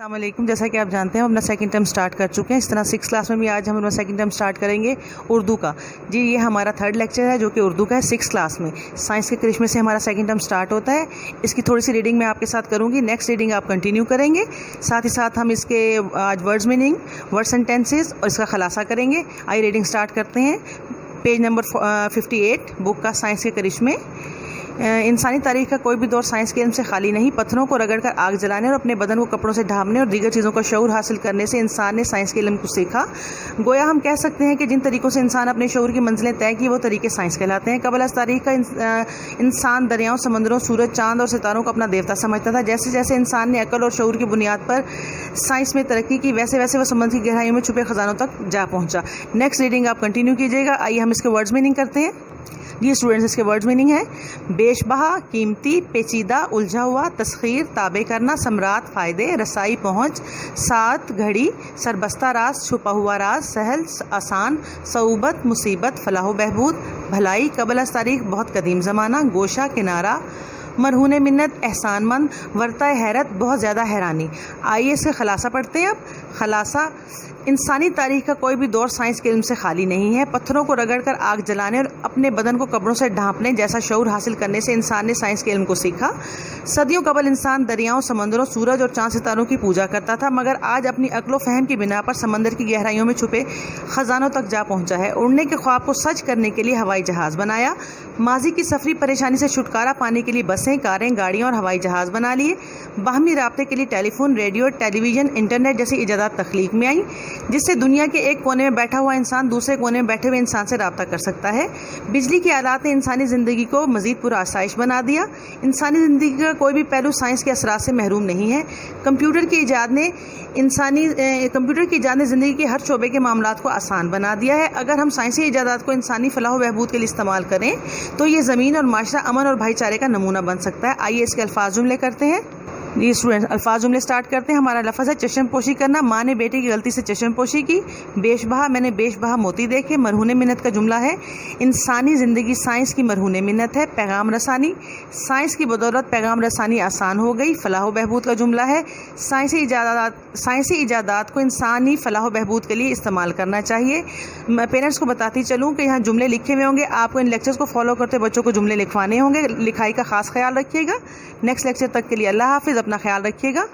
السلام علیکم. جیسا کہ آپ جانتے ہیں ہم اپنا سیکنڈ ٹرم سٹارٹ کر چکے ہیں. اس طرح 6 کلاس میں بھی آج ہم اپنا سیکنڈ ٹرم سٹارٹ کریں گے اردو کا. جی یہ ہمارا 3rd لیکچر ہے جو کہ اردو کا ہے 6 کلاس میں. سائنس کے کرشمے سے ہمارا سیکنڈ ٹرم سٹارٹ ہوتا ہے. اس کی تھوڑی سی ریڈنگ میں آپ کے ساتھ کروں گی. نیکسٹ ریڈنگ آپ کنٹینیو کریں گے. ساتھ ہی ساتھ ہم اس کے آج ورڈز میننگ, ورڈ سینٹینسز اور اس کا خلاصہ کریں گے. آئیے ریڈنگ سٹارٹ کرتے ہیں. پیج نمبر 58 بک کا سائنس کے کرشمے. انسانی تاریخ کا کوئی بھی دور سائنس کے علم سے خالی نہیں. پتھروں کو رگڑ کر آگ جلانے اور اپنے بدن کو کپڑوں سے ڈھانپنے اور دیگر چیزوں کا شعور حاصل کرنے سے انسان نے سائنس کے علم کو سیکھا. گویا ہم کہہ سکتے ہیں کہ جن طریقوں سے انسان اپنے شعور کی منزلیں طے کی وہ طریقے سائنس کہلاتے ہیں. قبل از تاریخ کا انسان دریاؤں, سمندروں, سورج, چاند اور ستاروں کو اپنا دیوتا سمجھتا تھا. جیسے جیسے انسان نے عقل اور شعور کی بنیاد پر سائنس میں ترقی کی ویسے ویسے وہ سمندر کی گہرائیوں میں چھپے خزانوں تک جا پہنچا. نیکسٹ ریڈنگ آپ کنٹینیو کیجیے گا. آئیے ہم اس کے ورڈز میننگ کرتے ہیں. جی اسٹوڈنٹس, اس کے ورڈز میننگ ہے بیش بہا, قیمتی, پیچیدہ, الجھا ہوا, تسخیر, تابع کرنا, ثمرات, فائدے, رسائی, پہنچ, ساتھ, گھڑی, سربستہ راز, چھپا ہوا راز, سہل, آسان, صعوبت, مصیبت, فلاح و بہبود, بھلائی, قبل از تاریخ, بہت قدیم زمانہ, گوشہ, کنارہ, مرہون منت, احسان مند, ورطہ حیرت, بہت زیادہ حیرانی. آئیے اس کا خلاصہ پڑھتے ہیں. اب خلاصہ: انسانی تاریخ کا کوئی بھی دور سائنس کے علم سے خالی نہیں ہے. پتھروں کو رگڑ کر آگ جلانے اور اپنے بدن کو کپڑوں سے ڈھانپنے جیسا شعور حاصل کرنے سے انسان نے سائنس کے علم کو سیکھا. صدیوں قبل انسان دریاؤں, سمندروں, سورج اور چاند ستاروں کی پوجا کرتا تھا, مگر آج اپنی عقل و فہم کی بنا پر سمندر کی گہرائیوں میں چھپے خزانوں تک جا پہنچا ہے. اڑنے کے خواب کو سچ کرنے کے لیے ہوائی جہاز بنایا. ماضی کی سفری پریشانی سے چھٹکارا پانے کے لیے بسیں, کاریں, گاڑیاں اور ہوائی جہاز بنا لیے. باہمی رابطے کے لیے ٹیلی فون, ریڈیو, ٹیلی ویژن, انٹرنیٹ جیسی ایجادات تخلیق میں آئیں جس سے دنیا کے ایک کونے میں بیٹھا ہوا انسان دوسرے کونے میں بیٹھے ہوئے انسان سے رابطہ کر سکتا ہے. بجلی کے آلات نے انسانی زندگی کو مزید پر آسائش بنا دیا. انسانی زندگی کا کوئی بھی پہلو سائنس کے اثرات سے محروم نہیں ہے. کمپیوٹر کی ایجاد نے زندگی کے ہر شعبے کے معاملات کو آسان بنا دیا ہے. اگر ہم سائنسی ایجادات کو انسانی فلاح و بہبود کے لیے استعمال کریں تو یہ زمین اور معاشرہ امن اور بھائی چارے کا نمونہ بن سکتا ہے. آئیے اس کے الفاظ جملے کرتے ہیں. جی اسٹوڈنٹ, الفاظ جملے سٹارٹ کرتے ہیں. ہمارا لفظ ہے چشم پوشی کرنا. ماں نے بیٹے کی غلطی سے چشم پوشی کی. بیش بہا, میں نے بیش بہا موتی دیکھے. مرہون منت کا جملہ ہے انسانی زندگی سائنس کی مرہون منت ہے. پیغام رسانی, سائنس کی بدولت پیغام رسانی آسان ہو گئی. فلاح و بہبود کا جملہ ہے سائنسی ایجادات کو انسانی فلاح و بہبود کے لیے استعمال کرنا چاہیے. میں پیرنٹس کو بتاتی چلوں کہ یہاں جملے لکھے ہوئے ہوں گے. آپ کو ان لیکچرز کو فالو کرتے بچوں کو جملے لکھوانے ہوں گے. لکھائی کا خاص خیال رکھیے گا. نیکسٹ لیکچر تک کے لیے اللہ حافظ. اپنا خیال رکھیے گا.